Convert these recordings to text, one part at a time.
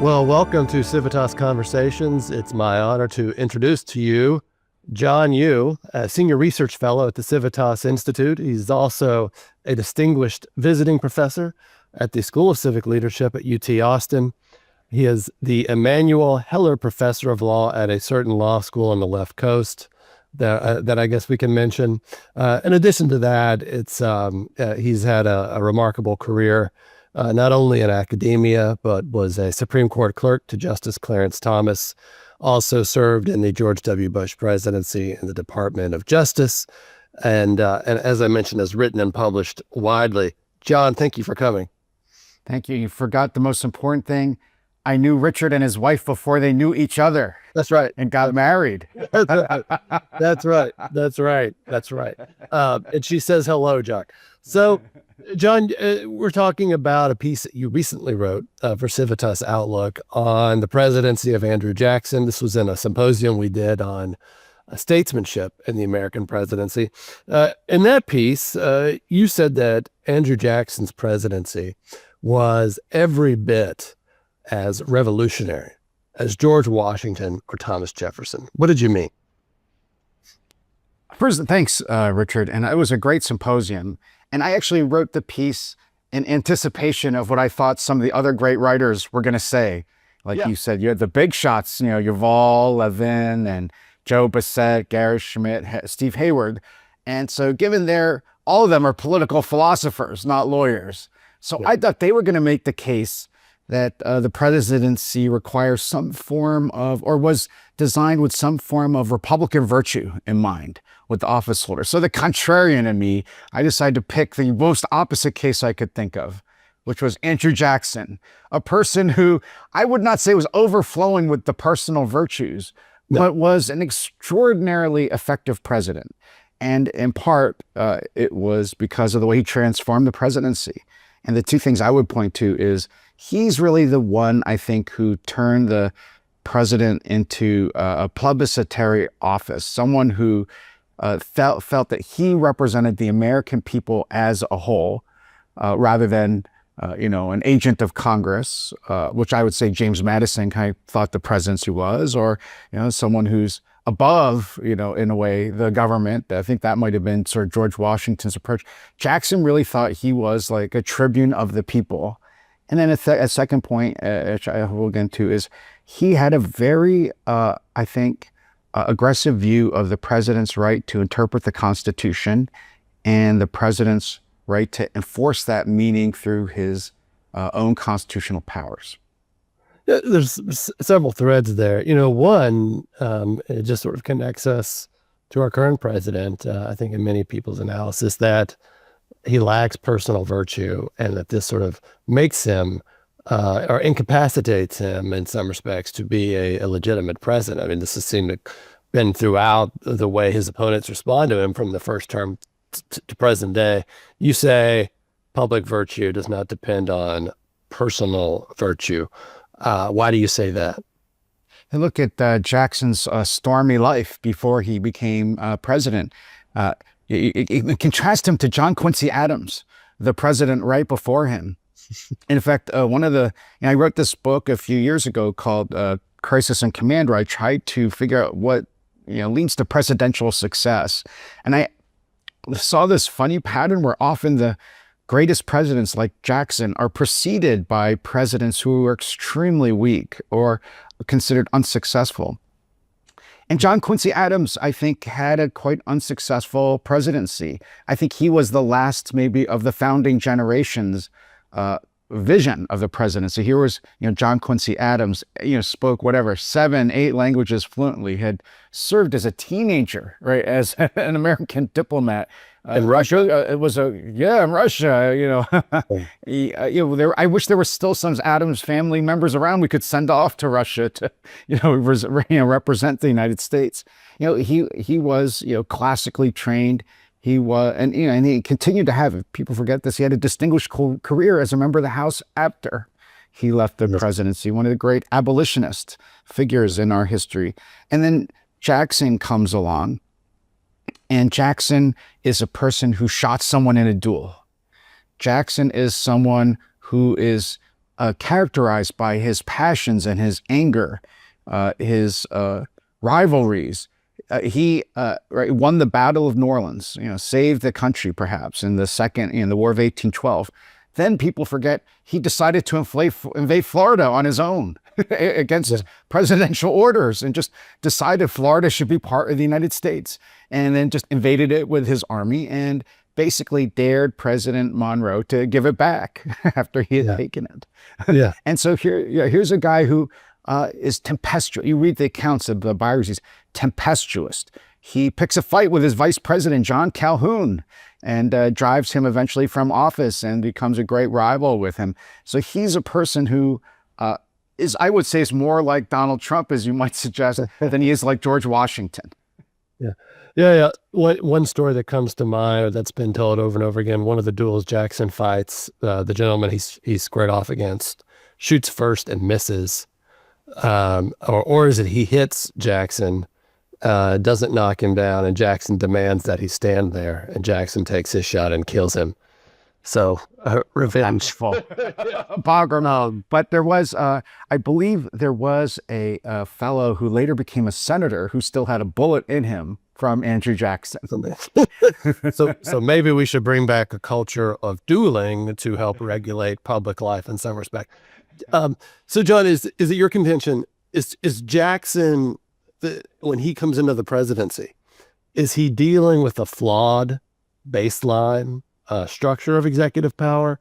Well, welcome to Civitas Conversations. It's my honor to introduce to you John Yoo, a senior research fellow at the Civitas Institute. He's also a distinguished visiting professor at the School of Civic Leadership at UT Austin. He is the Emanuel Heller Professor of Law at a certain law school on the left coast that I guess we can mention. In addition to that, he's had a remarkable career, not only in academia, but was a Supreme Court clerk to Justice Clarence Thomas, also served in the George W. Bush presidency in the Department of Justice, and as I mentioned, has written and published widely. John, thank you for coming. Thank you. You forgot the most important thing. I knew Richard and his wife before they knew each other. That's right. And got married. That's right. And she says hello, John. So, John, we're talking about a piece that you recently wrote for Civitas Outlook on the presidency of Andrew Jackson. This was in a symposium we did on statesmanship in the American presidency. In that piece, you said that Andrew Jackson's presidency was every bit as revolutionary as George Washington or Thomas Jefferson. What did you mean? First, thanks, Richard. And it was a great symposium. And I actually wrote the piece in anticipation of what I thought some of the other great writers were going to say. You said, you had the big shots, Yuval Levin and Joe Bassett, Gary Schmidt, Steve Hayward. And so given all of them are political philosophers, not lawyers. So I thought they were going to make the case that the presidency requires some form of, or was designed with some form of Republican virtue in mind with the office holder. So the contrarian in me, I decided to pick the most opposite case I could think of, which was Andrew Jackson, a person who I would not say was overflowing with the personal virtues, but was an extraordinarily effective president. And in part, it was because of the way he transformed the presidency. And the two things I would point to is he's really the one, I think, who turned the president into a plebiscitary office, someone who felt that he represented the American people as a whole, rather than, an agent of Congress, which I would say James Madison kind of thought the presidency was, or, someone who's above, in a way, the government. I think that might have been sort of George Washington's approach. Jackson really thought he was like a tribune of the people. And then a second point, which I will get into, is he had a very, aggressive view of the president's right to interpret the Constitution and the president's right to enforce that meaning through his own constitutional powers. There's several threads there. One, it just sort of connects us to our current president, I think in many people's analysis, that he lacks personal virtue and that this sort of makes him or incapacitates him in some respects to be a legitimate president. I mean, this has seemed to been throughout the way his opponents respond to him from the first term to present day. You say public virtue does not depend on personal virtue. Why do you say that? And look at Jackson's stormy life before he became president. You contrast him to John Quincy Adams, the president right before him. In fact, I wrote this book a few years ago called Crisis and Command, where I tried to figure out what leads to presidential success. And I saw this funny pattern where often the greatest presidents like Jackson are preceded by presidents who are extremely weak or considered unsuccessful. And John Quincy Adams, I think, had a quite unsuccessful presidency. I think he was the last maybe of the founding generation's vision of the presidency. Here was, John Quincy Adams, spoke 7, 8 languages fluently, had served as a teenager, right, as an American diplomat. In Russia? In Russia, I wish there were still some Adams family members around we could send off to Russia to, represent the United States. He was, classically trained. He was, and he continued to have, people forget this, he had a distinguished career as a member of the House after he left the presidency, one of the great abolitionist figures in our history. And then Jackson comes along, and Jackson is a person who shot someone in a duel. Jackson is someone who is characterized by his passions and his anger, his rivalries. He won the Battle of New Orleans, saved the country perhaps in the War of 1812. Then people forget he decided to invade Florida on his own against presidential orders, and just decided Florida should be part of the United States, and then just invaded it with his army and basically dared President Monroe to give it back after he had taken it. Yeah. And so here's a guy who is tempestuous. You read the accounts of the biographies, tempestuous. He picks a fight with his vice president, John Calhoun, and drives him eventually from office and becomes a great rival with him. So he's a person who I would say, is more like Donald Trump, as you might suggest, than he is like George Washington. Yeah. One story that comes to mind, or that's been told over and over again, one of the duels Jackson fights, the gentleman he's squared off against shoots first and misses. Or is it he hits Jackson, doesn't knock him down, and Jackson demands that he stand there, and Jackson takes his shot and kills him. So revengeful. But there was, I believe there was a fellow who later became a senator who still had a bullet in him from Andrew Jackson. So maybe we should bring back a culture of dueling to help regulate public life in some respect. So John, is it your contention, is Jackson, when he comes into the presidency, is he dealing with a flawed baseline structure of executive power,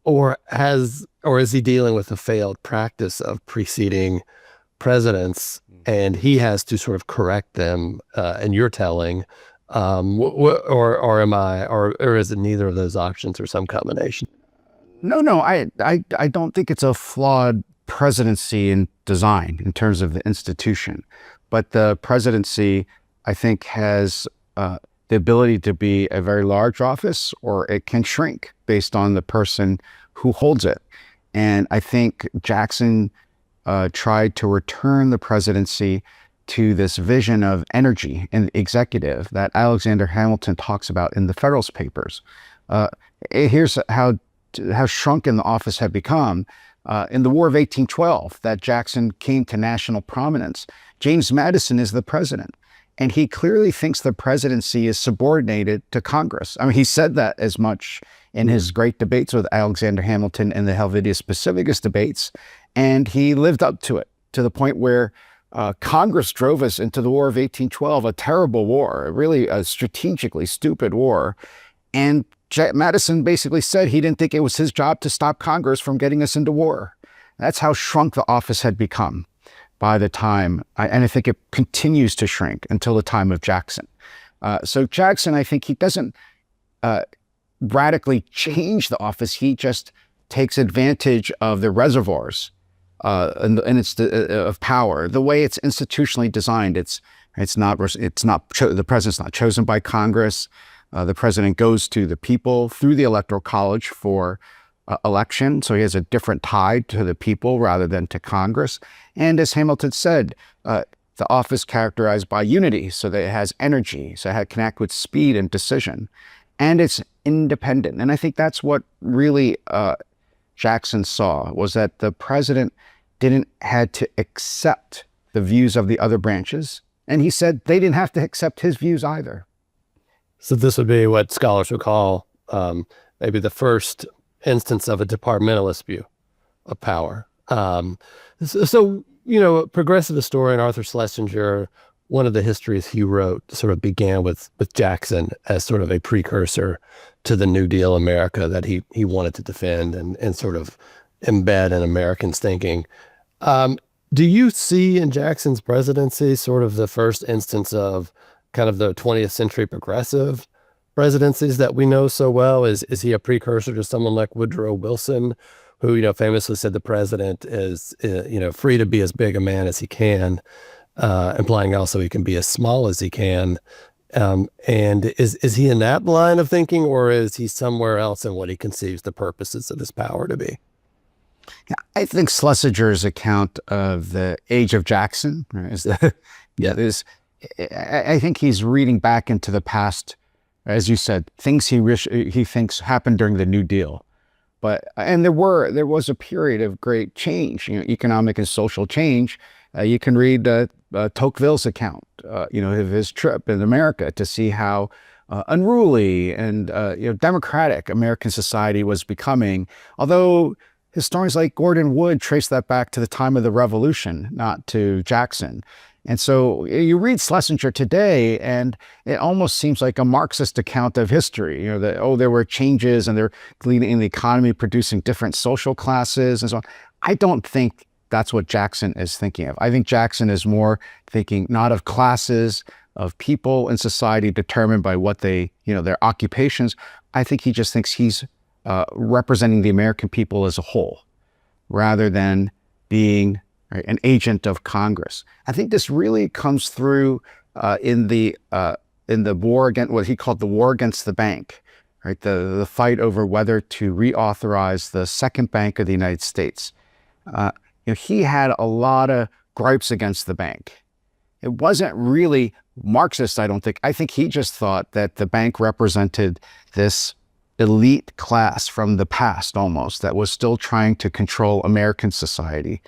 or is he dealing with a failed practice of preceding presidents, and he has to sort of correct them, and you're telling, or is it neither of those options or some combination? No, I don't think it's a flawed presidency in design in terms of the institution, but the presidency, I think, has the ability to be a very large office, or it can shrink based on the person who holds it. And I think Jackson tried to return the presidency to this vision of energy in the executive that Alexander Hamilton talks about in the Federalist Papers. Here's how shrunken the office had become. In the War of 1812, that Jackson came to national prominence, James Madison is the president. And he clearly thinks the presidency is subordinated to Congress. I mean, he said that as much in his great debates with Alexander Hamilton in the Helvetius Pacificus debates. And he lived up to it, to the point where Congress drove us into the War of 1812, a terrible war, really a strategically stupid war. And Madison basically said he didn't think it was his job to stop Congress from getting us into war. That's how shrunk the office had become by the time, and I think it continues to shrink until the time of Jackson. So Jackson, I think he doesn't radically change the office. He just takes advantage of the reservoirs of power. The way it's institutionally designed, the president's not chosen by Congress. The president goes to the people through the Electoral College for election, so he has a different tie to the people rather than to Congress. And as Hamilton said, the office characterized by unity, so that it has energy, so it can act with speed and decision, and it's independent. And I think that's what really Jackson saw, was that the president didn't had to accept the views of the other branches, and he said they didn't have to accept his views either. So this would be what scholars would call maybe the first instance of a departmentalist view of power. So, progressive historian Arthur Schlesinger, one of the histories he wrote sort of began with Jackson as sort of a precursor to the New Deal America that he wanted to defend and sort of embed in Americans' thinking. Do you see in Jackson's presidency sort of the first instance of kind of the 20th century progressive presidencies that we know so well? Is he a precursor to someone like Woodrow Wilson, who, famously said the president is, free to be as big a man as he can, implying also he can be as small as he can. And is he in that line of thinking, or is he somewhere else in what he conceives the purposes of his power to be? Yeah, I think Schlesinger's account of the age of Jackson I think he's reading back into the past, as you said, things he thinks happened during the New Deal. And there was a period of great change, economic and social change. You can read Tocqueville's account, of his trip in America to see how unruly and democratic American society was becoming. Although historians like Gordon Wood trace that back to the time of the Revolution, not to Jackson. And so you read Schlesinger today, and it almost seems like a Marxist account of history. That there were changes, and they're leading in the economy, producing different social classes, and so on. I don't think that's what Jackson is thinking of. I think Jackson is more thinking not of classes, of people in society determined by what their occupations. I think he just thinks he's representing the American people as a whole, rather than being an agent of Congress. I think this really comes through in the war against what he called the war against the bank, right? The fight over whether to reauthorize the second bank of the United States. He had a lot of gripes against the bank. It wasn't really Marxist, I don't think. I think he just thought that the bank represented this elite class from the past almost that was still trying to control American society.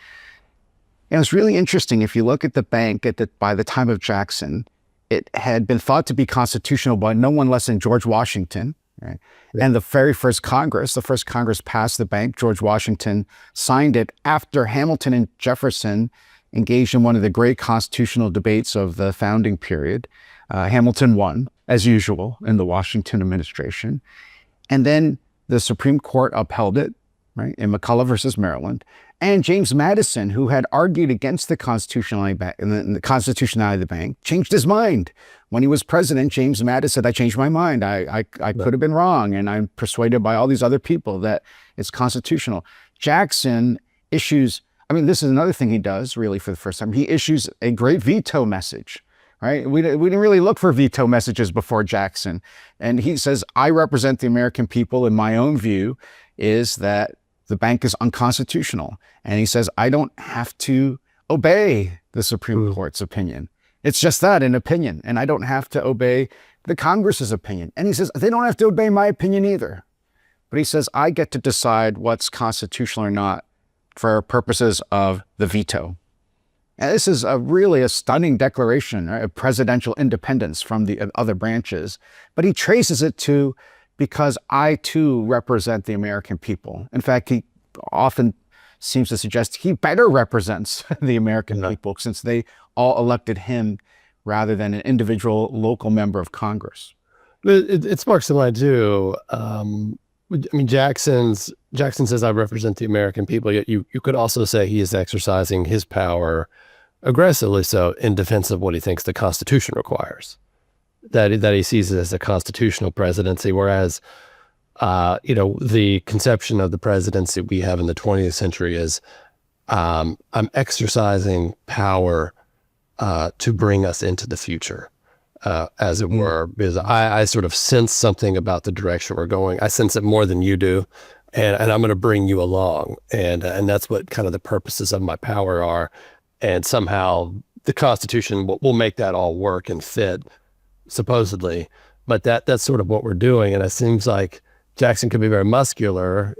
And it's really interesting, if you look at the bank by the time of Jackson, it had been thought to be constitutional by no one less than George Washington, right? Yeah. And the very first Congress passed the bank. George Washington signed it after Hamilton and Jefferson engaged in one of the great constitutional debates of the founding period. Hamilton won, as usual, in the Washington administration. And then the Supreme Court upheld it, right, in McCulloch versus Maryland. And James Madison, who had argued against the constitutionality of the bank, changed his mind. When he was president, James Madison said, I changed my mind. I could have been wrong, and I'm persuaded by all these other people that it's constitutional. Jackson issues, this is another thing he does really for the first time. He issues a great veto message, right? We didn't really look for veto messages before Jackson. And he says, I represent the American people, and my own view is that the bank is unconstitutional. And he says, I don't have to obey the Supreme Court's opinion. It's just that, an opinion. And I don't have to obey the Congress's opinion. And he says, they don't have to obey my opinion either. But he says, I get to decide what's constitutional or not for purposes of the veto. And this is really a stunning declaration, right, of presidential independence from the other branches. But he traces it to, because I too represent the American people. In fact, he often seems to suggest he better represents the American people, since they all elected him rather than an individual local member of Congress. It sparks the mind too. Jackson says, I represent the American people, yet you could also say he is exercising his power aggressively so in defense of what he thinks the Constitution requires. That he sees it as a constitutional presidency, whereas, the conception of the presidency we have in the 20th century is, I'm exercising power to bring us into the future, as it were, because I sort of sense something about the direction we're going. I sense it more than you do, and I'm going to bring you along, and that's what kind of the purposes of my power are, and somehow the Constitution will make that all work and fit, supposedly, but that's sort of what we're doing. And it seems like Jackson could be very muscular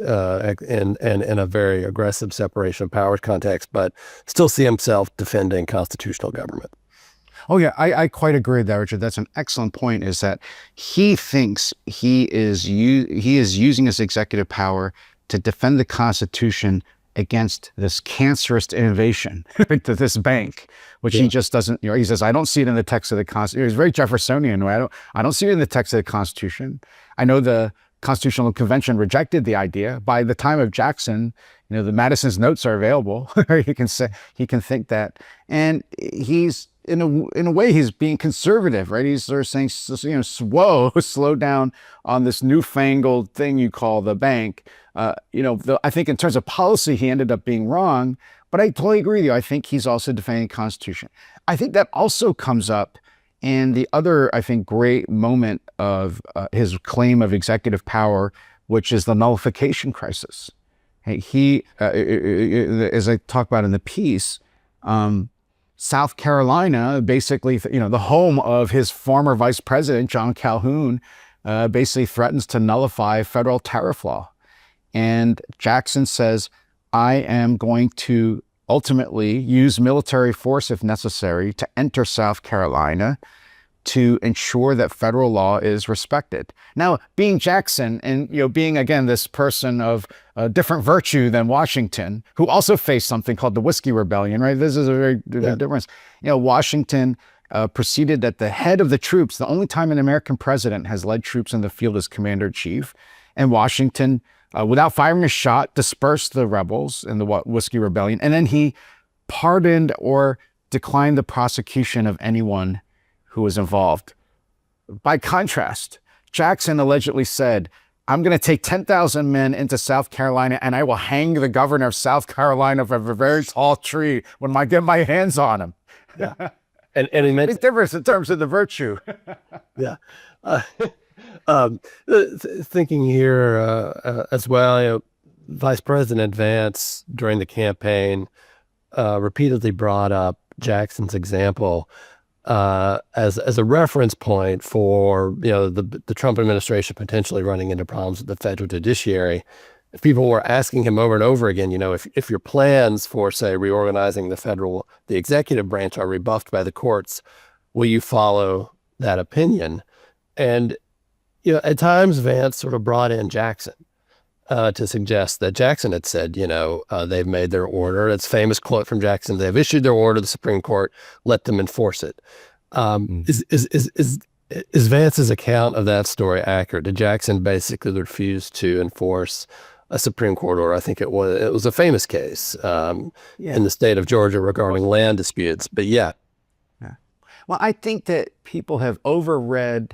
in a very aggressive separation of powers context, but still see himself defending constitutional government. Oh yeah, I quite agree with that, Richard. That's an excellent point, is that he thinks he is using his executive power to defend the Constitution against this cancerous innovation to this bank, which he just doesn't, he says, I don't see it in the text of the Constitution. He's very Jeffersonian. I don't see it in the text of the Constitution. I know the Constitutional Convention rejected the idea. By the time of Jackson, the Madison's notes are available. He can think that. And he's, in a way, he's being conservative, right? He's sort of saying, slow down on this newfangled thing you call the bank. I think in terms of policy, he ended up being wrong, but I totally agree with you. I think he's also defending the Constitution. I think that also comes up in the other, I think, great moment of his claim of executive power, which is the nullification crisis. He, as I talk about in the piece, South Carolina, basically, the home of his former vice president, John Calhoun, basically threatens to nullify federal tariff law. And Jackson says, I am going to ultimately use military force if necessary to enter South Carolina to ensure that federal law is respected. Now, being Jackson and being, again, this person of a different virtue than Washington, who also faced something called the Whiskey Rebellion, right? This is a very difference. Washington proceeded at the head of the troops. The only time an American president has led troops in the field as commander-in-chief. And Washington, without firing a shot, dispersed the rebels in the Whiskey Rebellion. And then he pardoned or declined the prosecution of anyone who was involved. By contrast, Jackson allegedly said, I'm going to take 10,000 men into South Carolina and I will hang the governor of South Carolina from a very tall tree when I get my hands on him. Yeah. And he meant it's different in terms of the virtue. Yeah. Thinking here as well, Vice President Vance during the campaign repeatedly brought up Jackson's example as a reference point for the Trump administration potentially running into problems with the federal judiciary. People were asking him over and over again, if your plans for, say, reorganizing the executive branch are rebuffed by the courts, will you follow that opinion? And at times Vance sort of brought in Jackson to suggest that Jackson had said, they've made their order. It's a famous quote from Jackson: "They've issued their order, the Supreme Court, let them enforce it." Is Vance's account of that story accurate? Did Jackson basically refuse to enforce a Supreme Court order? I think it was a famous case in the state of Georgia regarding land disputes. But yeah. Well, I think that people have overread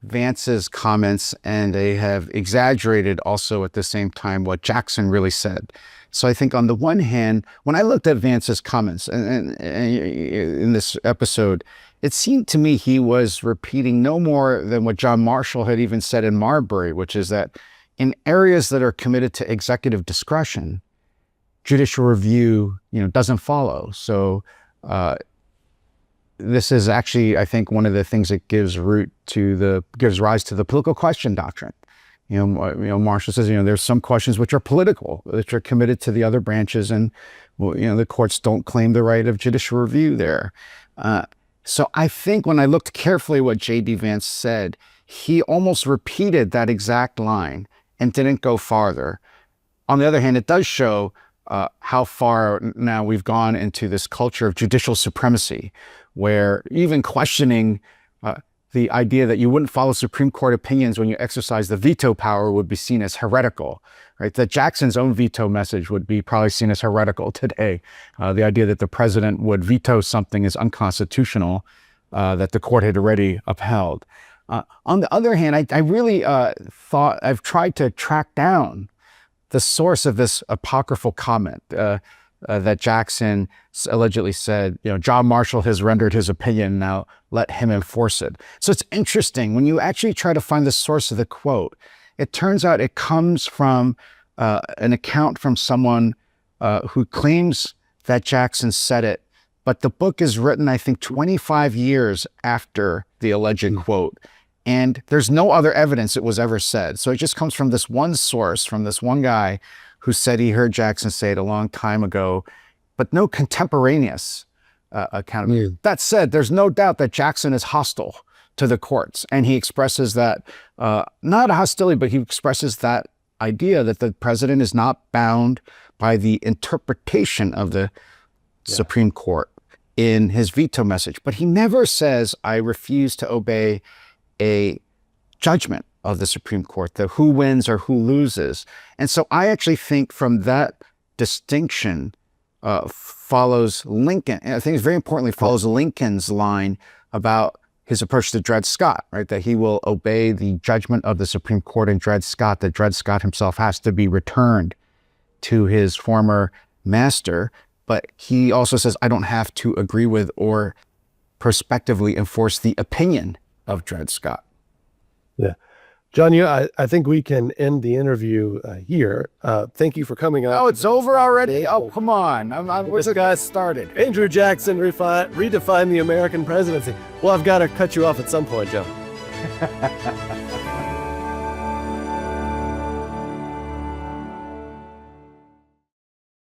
Vance's comments and they have exaggerated also at the same time what Jackson really said. So I think on the one hand, when I looked at Vance's comments and in this episode, it seemed to me he was repeating no more than what John Marshall had even said in Marbury, which is that in areas that are committed to executive discretion, judicial review, doesn't follow. So this is actually, I think, one of the things that gives rise to the political question doctrine. Marshall says, there's some questions which are political, which are committed to the other branches, and the courts don't claim the right of judicial review there. So I think when I looked carefully at what J.D. Vance said, he almost repeated that exact line and didn't go farther. On the other hand, it does show how far now we've gone into this culture of judicial supremacy, where even questioning the idea that you wouldn't follow Supreme Court opinions when you exercise the veto power would be seen as heretical, right? That Jackson's own veto message would be probably seen as heretical today. The idea that the president would veto something is unconstitutional that the court had already upheld. On the other hand, I really thought I've tried to track down the source of this apocryphal comment that Jackson allegedly said, John Marshall has rendered his opinion, now let him enforce it. So it's interesting, when you actually try to find the source of the quote, it turns out it comes from an account from someone who claims that Jackson said it, but the book is written, I think, 25 years after the alleged quote. And there's no other evidence it was ever said. So it just comes from this one source, from this one guy who said he heard Jackson say it a long time ago, but no contemporaneous account of it. That said, there's no doubt that Jackson is hostile to the courts. And he expresses that, not hostility, but he expresses that idea that the president is not bound by the interpretation of the Supreme Court in his veto message. But he never says, I refuse to obey a judgment of the Supreme Court, the who wins or who loses. And so I actually think from that distinction follows Lincoln, and I think it's very importantly follows Lincoln's line about his approach to Dred Scott, right? That he will obey the judgment of the Supreme Court in Dred Scott, that Dred Scott himself has to be returned to his former master. But he also says, I don't have to agree with or prospectively enforce the opinion of Dred Scott. Yeah. John Yoo, I think we can end the interview here. Thank you for coming on. Oh, it's over already? Oh, come on. Where's the guy started? Andrew Jackson redefined the American presidency. Well, I've got to cut you off at some point, Joe.